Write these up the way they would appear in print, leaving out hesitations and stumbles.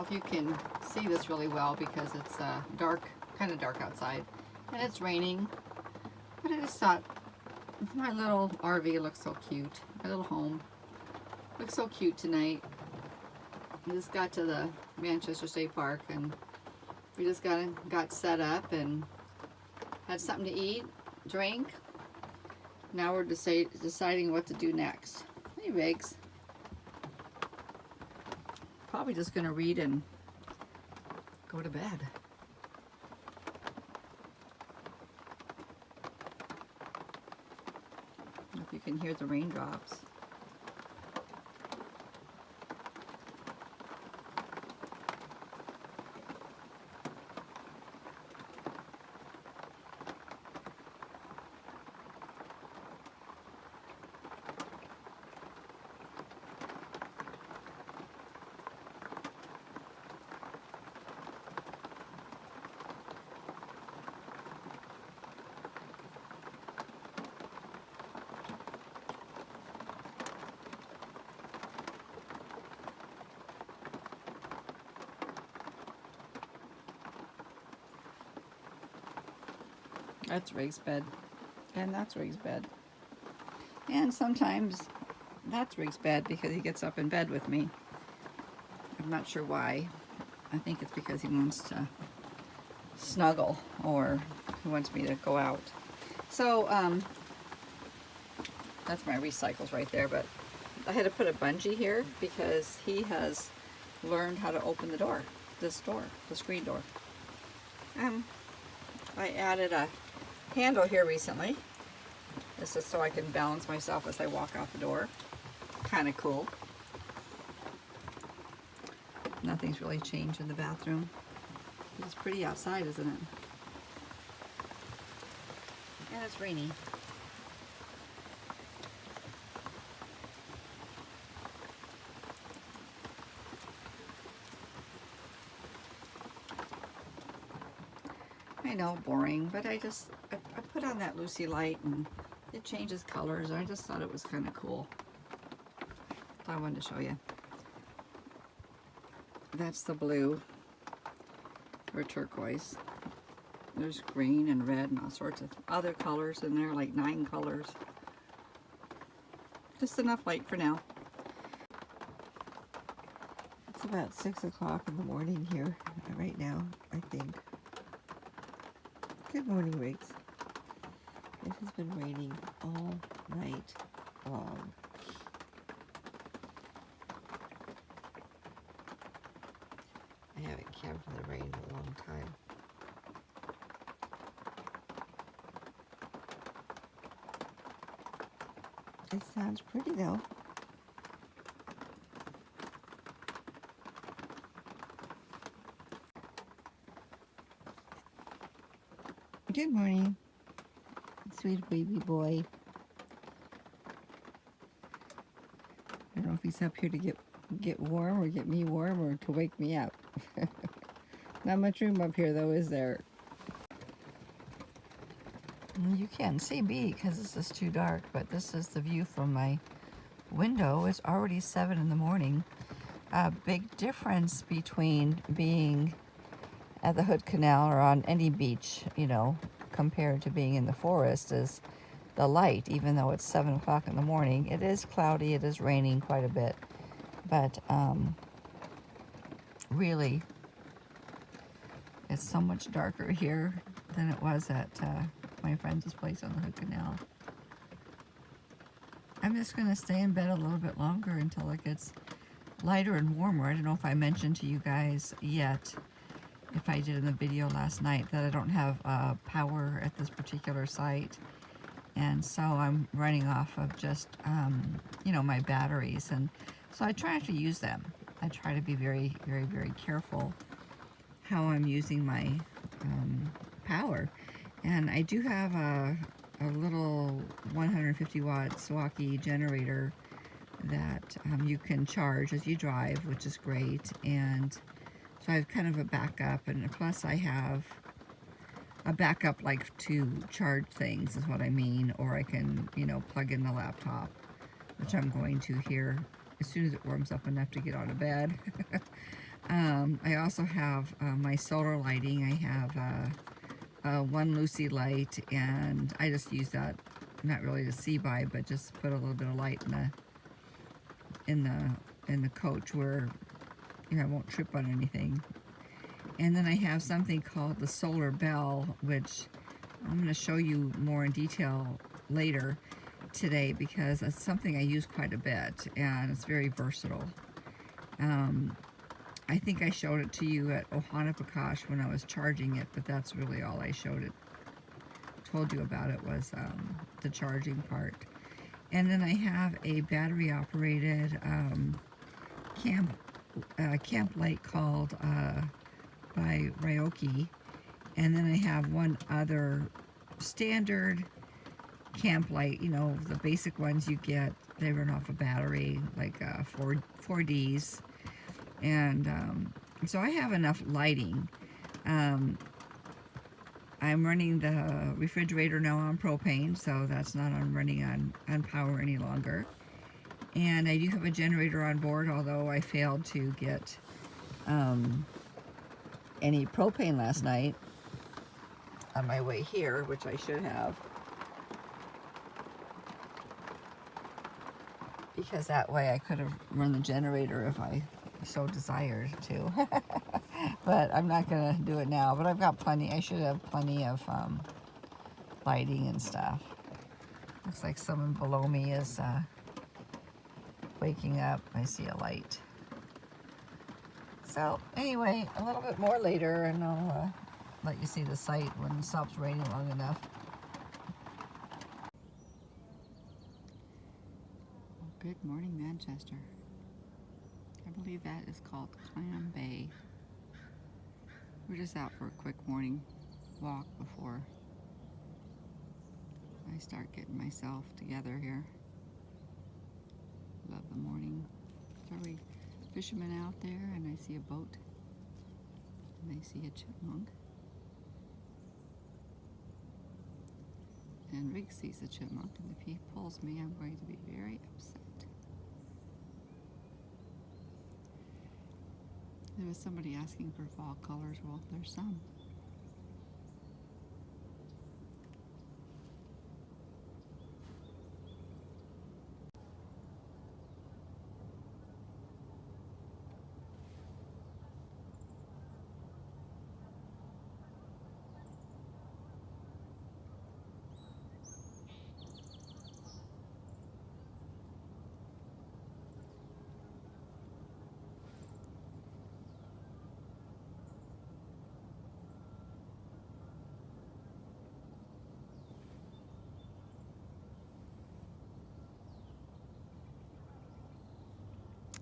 know if you can see this really well because it's dark, kind of dark outside, and it's raining, but I just thought my little RV looks so cute. My little home looks so cute tonight. We just got to the Manchester State Park and we just got set up and had something to eat, drink. Now we're deciding what to do next. Hey, Riggs. Probably just gonna read and go to bed. If you can hear the raindrops. That's Rig's bed, and that's Rig's bed. And sometimes that's Rig's bed because he gets up in bed with me. I'm not sure why. I think it's because he wants to snuggle or he wants me to go out. So that's my recycles right there, but I had to put a bungee here because he has learned how to open the door, this door, the screen door. I added a handle here recently. This is so I can balance myself as I walk out the door. Kind of cool. Nothing's really changed in the bathroom. It's pretty outside, isn't it? And it's rainy. I know, boring, but I put on that Lucy light and it changes colors. I just thought it was kind of cool. So I wanted to show you. That's the blue or turquoise. There's green and red and all sorts of other colors in there, like 9 colors. Just enough light for now. It's about 6 o'clock in the morning here right now, I think. Good morning, Riggs. It has been raining all night long. I haven't camped in the rain in a long time. It sounds pretty though. Good morning, sweet baby boy. I don't know if he's up here to get warm or get me warm or to wake me up. Not much room up here though, is there? You can't see me because this is too dark, but this is the view from my window. It's already 7 in the morning. A big difference between being at the Hood Canal or on any beach, you know, compared to being in the forest is the light. Even though it's 7 o'clock in the morning, it is cloudy, it is raining quite a bit, but really it's so much darker here than it was at my friend's place on the Hood Canal. I'm just going to stay in bed a little bit longer until it gets lighter and warmer. I don't know if I mentioned to you guys yet, if I did in the video last night, that I don't have power at this particular site, and so I'm running off of just you know, my batteries, and so I try not to use them. I try to be very, very, very careful how I'm using my power. And I do have a little 150 watt Swaki generator that you can charge as you drive, which is great. And so I have kind of a backup, and plus I have a backup like to charge things is what I mean, or I can, you know, plug in the laptop, which I'm going to here as soon as it warms up enough to get out of bed. I also have my solar lighting. I have one Lucy light, and I just use that not really to see by, but just put a little bit of light in the coach where I won't trip on anything. And then I have something called the solar bell, which I'm going to show you more in detail later today because it's something I use quite a bit and it's very versatile. I think I showed it to you at Ohana Prakash when I was charging it, but that's really all I told you about it was the charging part. And then I have a battery operated camp light called by Ryoki, and then I have one other standard camp light, the basic ones you get. They run off a battery, like 4Ds, and so I have enough lighting. I'm running the refrigerator now on propane, so that's not running on power any longer. And I do have a generator on board, although I failed to get any propane last night on my way here, which I should have, because that way I could have run the generator if I so desired to. But I'm not gonna do it now, but I've got plenty. I should have plenty of lighting and stuff. Looks like someone below me is waking up. I see a light. So anyway, a little bit more later, and I'll let you see the site when it stops raining long enough. Well, good morning, Manchester. I believe that is called Clam Bay. We're just out for a quick morning walk before I start getting myself together here. Love the morning. Sorry. Fishermen out there, and I see a boat, and I see a chipmunk, and Rick sees a chipmunk, and if he pulls me, I'm going to be very upset. There was somebody asking for fall colors. Well, there's some.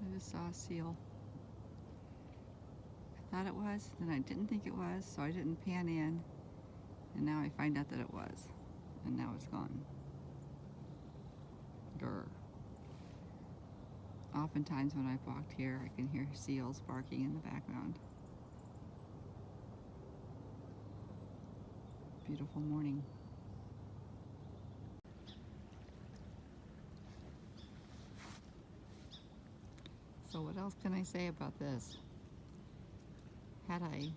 I just saw a seal. I thought it was, then I didn't think it was, so I didn't pan in, and now I find out that it was, and now it's gone. Grr. Oftentimes when I've walked here, I can hear seals barking in the background. Beautiful morning. So what else can I say about this? Had I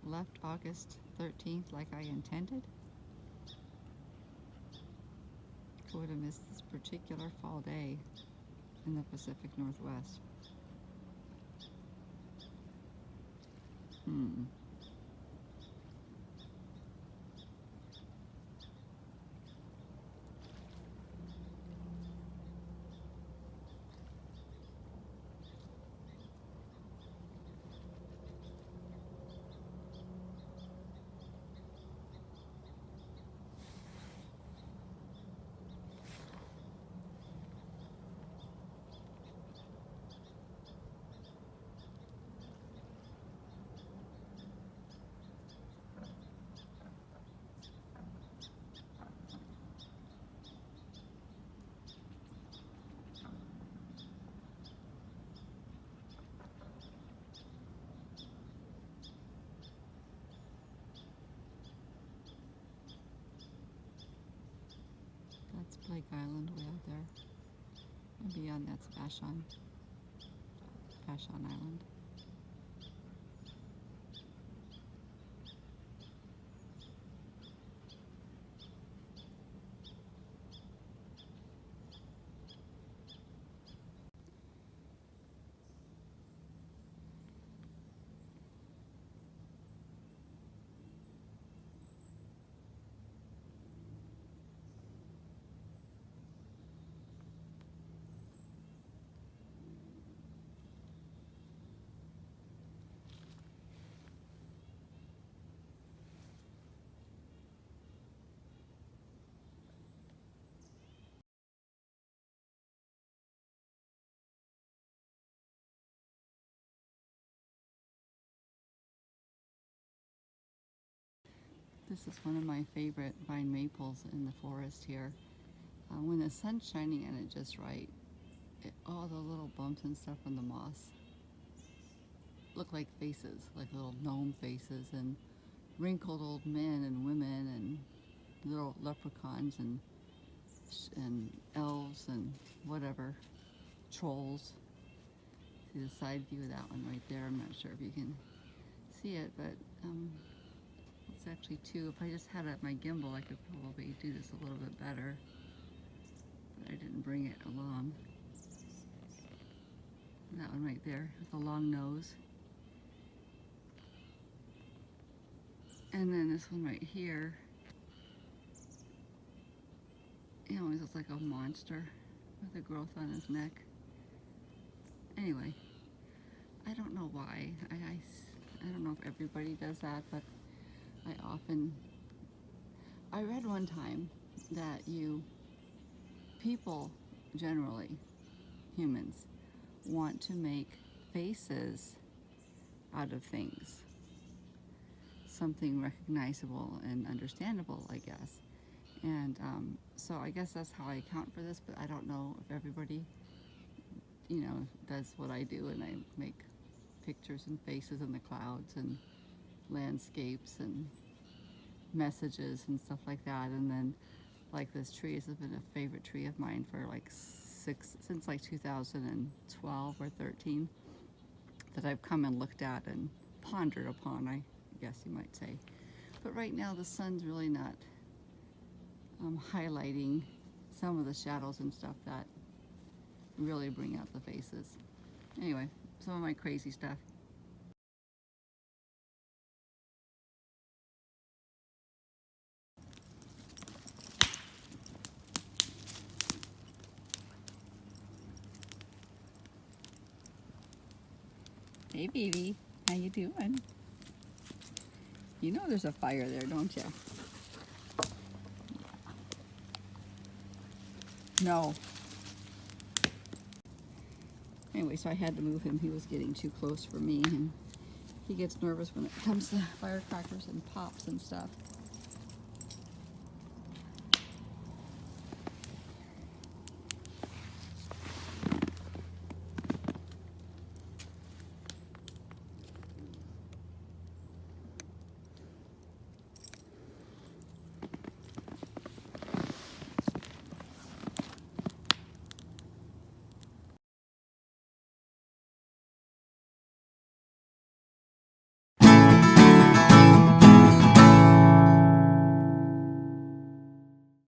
left August 13th like I intended, I would have missed this particular fall day in the Pacific Northwest. That's Blake Island way out there. And beyond that's Vashon Island. This is one of my favorite vine maples in the forest here. When the sun's shining in it just right, all the little bumps and stuff from the moss look like faces, like little gnome faces, and wrinkled old men and women and little leprechauns and elves and whatever, trolls. See the side view of that one right there. I'm not sure if you can see it, but it's actually two. If I just had my gimbal, I could probably do this a little bit better, but I didn't bring it along. And that one right there with the long nose. And then this one right here, he always looks like a monster with a growth on his neck. Anyway, I don't know why. I don't know if everybody does that, but I read one time that people generally, humans, want to make faces out of things. Something recognizable and understandable, I guess. And so I guess that's how I account for this, but I don't know if everybody, does what I do, and I make pictures and faces in the clouds and landscapes and messages and stuff like that. And then like this tree has been a favorite tree of mine for since like 2012 or 13, that I've come and looked at and pondered upon, I guess you might say. But right now the sun's really not highlighting some of the shadows and stuff that really bring out the faces. Anyway, some of my crazy stuff. Hey baby, how you doing? You know there's a fire there, don't you? No. Anyway, so I had to move him. He was getting too close for me, and he gets nervous when it comes to firecrackers and pops and stuff.